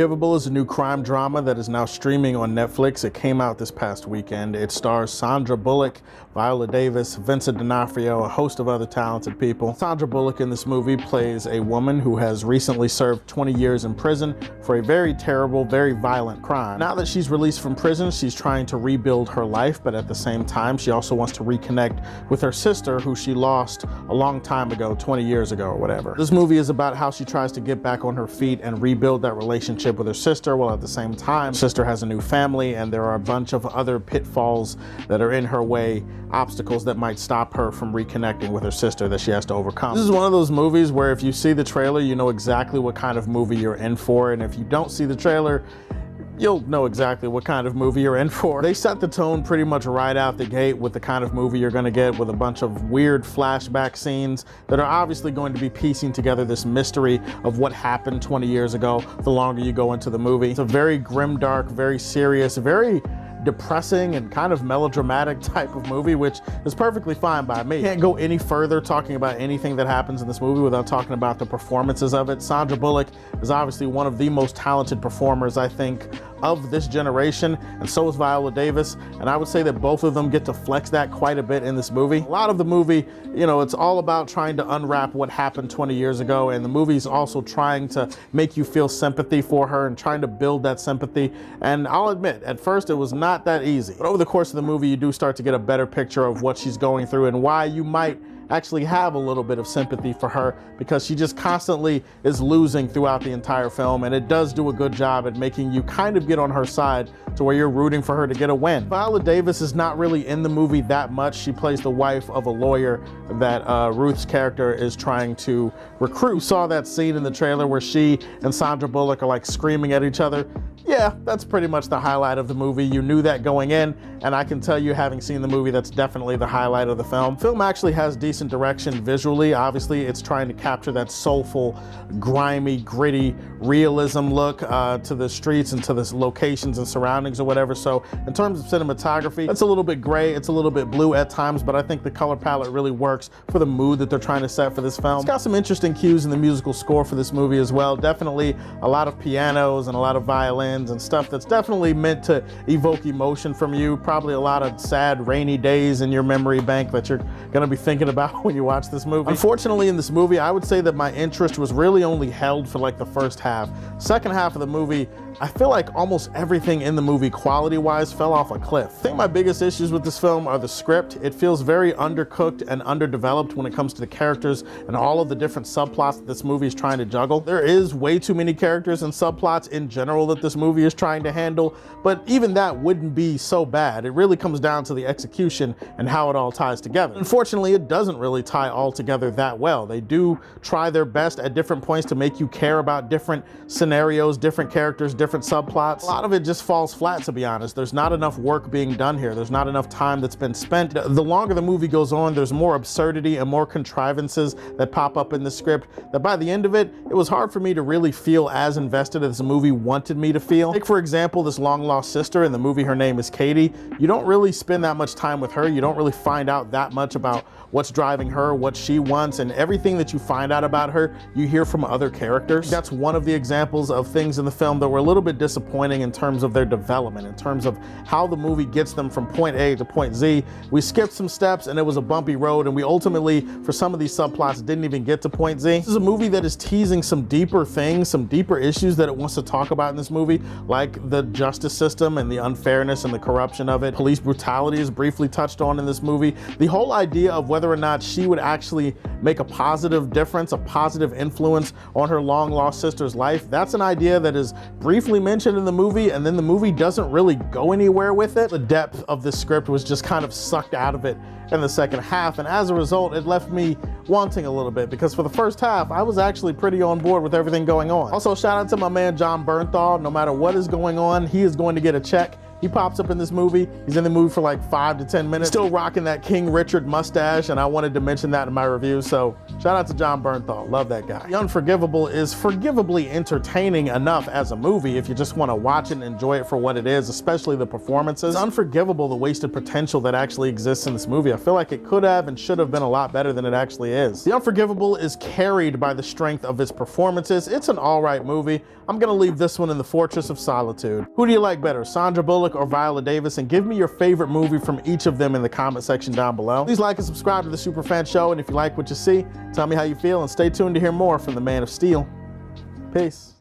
Unforgivable is a new crime drama that is now streaming on Netflix. It came out this past weekend. It stars Sandra Bullock, Viola Davis, Vincent D'Onofrio, a host of other talented people. Sandra Bullock in this movie plays a woman who has recently served 20 years in prison for a very terrible, very violent crime. Now that she's released from prison, she's trying to rebuild her life, but at the same time, she also wants to reconnect with her sister, who she lost a long time ago, 20 years ago or whatever. This movie is about how she tries to get back on her feet and rebuild that relationship with her sister, while at the same time, her sister has a new family and there are a bunch of other pitfalls that are in her way, obstacles that might stop her from reconnecting with her sister that she has to overcome. This is one of those movies where if you see the trailer, you know exactly what kind of movie you're in for, and if you don't see the trailer, you'll know exactly what kind of movie you're in for. They set the tone pretty much right out the gate with the kind of movie you're gonna get, with a bunch of weird flashback scenes that are obviously going to be piecing together this mystery of what happened 20 years ago the longer you go into the movie. It's a very grimdark, very serious, very depressing and kind of melodramatic type of movie, which is perfectly fine by me. Can't go any further talking about anything that happens in this movie without talking about the performances of it. Sandra Bullock is obviously one of the most talented performers, I think, of this generation, and so is Viola Davis, and I would say that both of them get to flex that quite a bit in this movie. A lot of the movie, you know, it's all about trying to unwrap what happened 20 years ago, and the movie's also trying to make you feel sympathy for her and trying to build that sympathy. And I'll admit, at first it was not that easy, but over the course of the movie you do start to get a better picture of what she's going through and why you might actually have a little bit of sympathy for her, because she just constantly is losing throughout the entire film, and it does do a good job at making you kind of get on her side to where you're rooting for her to get a win. Viola Davis is not really in the movie that much. She plays the wife of a lawyer that Ruth's character is trying to recruit. You saw that scene in the trailer where she and Sandra Bullock are like screaming at each other. Yeah, that's pretty much the highlight of the movie. You knew that going in, and I can tell you, having seen the movie, that's definitely the highlight of the film. The film actually has decent direction visually. Obviously, it's trying to capture that soulful, grimy, gritty realism look to the streets and to the locations and surroundings or whatever. So in terms of cinematography, it's a little bit gray, it's a little bit blue at times, but I think the color palette really works for the mood that they're trying to set for this film. It's got some interesting cues in the musical score for this movie as well. Definitely a lot of pianos and a lot of violins and stuff that's definitely meant to evoke emotion from you. Probably a lot of sad, rainy days in your memory bank that you're gonna be thinking about when you watch this movie. Unfortunately, in this movie, I would say that my interest was really only held for like the first half. Second half of the movie, I feel like almost everything in the movie, quality-wise, fell off a cliff. I think my biggest issues with this film are the script. It feels very undercooked and underdeveloped when it comes to the characters and all of the different subplots that this movie is trying to juggle. There is way too many characters and subplots in general that this movie is trying to handle, but even that wouldn't be so bad. It really comes down to the execution and how it all ties together. Unfortunately, it doesn't really tie all together that well. They do try their best at different points to make you care about different scenarios, different characters, different subplots. A lot of it just falls flat, to be honest. There's not enough work being done here. There's not enough time that's been spent. The longer the movie goes on, there's more absurdity and more contrivances that pop up in the script that by the end of it, it was hard for me to really feel as invested as the movie wanted me to feel. Take, for example, this long-lost sister in the movie. Her name is Katie. You don't really spend that much time with her. You don't really find out that much about what's driving her, what she wants, and everything that you find out about her, you hear from other characters. That's one of the examples of things in the film that were a little bit disappointing in terms of their development, in terms of how the movie gets them from point A to point Z. We skipped some steps and it was a bumpy road, and we ultimately, for some of these subplots, didn't even get to point Z. This is a movie that is teasing some deeper things, some deeper issues that it wants to talk about in this movie, like the justice system and the unfairness and the corruption of it. Police brutality is briefly touched on in this movie. The whole idea of whether or not she would actually make a positive difference, a positive influence on her long-lost sister's life, that's an idea that is briefly mentioned in the movie, and then the movie doesn't really go anywhere with it. The depth of this script was just kind of sucked out of it in the second half, and as a result, it left me wanting a little bit, because for the first half, I was actually pretty on board with everything going on. Also, shout out to my man John Bernthal. No matter what is going on, he is going to get a check. He pops up in this movie. He's in the movie for like 5 to 10 minutes, still rocking that King Richard mustache, and I wanted to mention that in my review, so Shout out to John Bernthal, love that guy. The Unforgivable is forgivably entertaining enough as a movie if you just want to watch it and enjoy it for what it is, especially the performances. It's unforgivable the wasted potential that actually exists in this movie. I feel like it could have and should have been a lot better than it actually is. The Unforgivable is carried by the strength of its performances. It's an all right movie. I'm gonna leave this one in the Fortress of Solitude. Who do you like better, Sandra Bullock or Viola Davis? And give me your favorite movie from each of them in the comment section down below. Please like and subscribe to the Superfan Show, and if you like what you see, tell me how you feel, and stay tuned to hear more from the Man of Steel. Peace.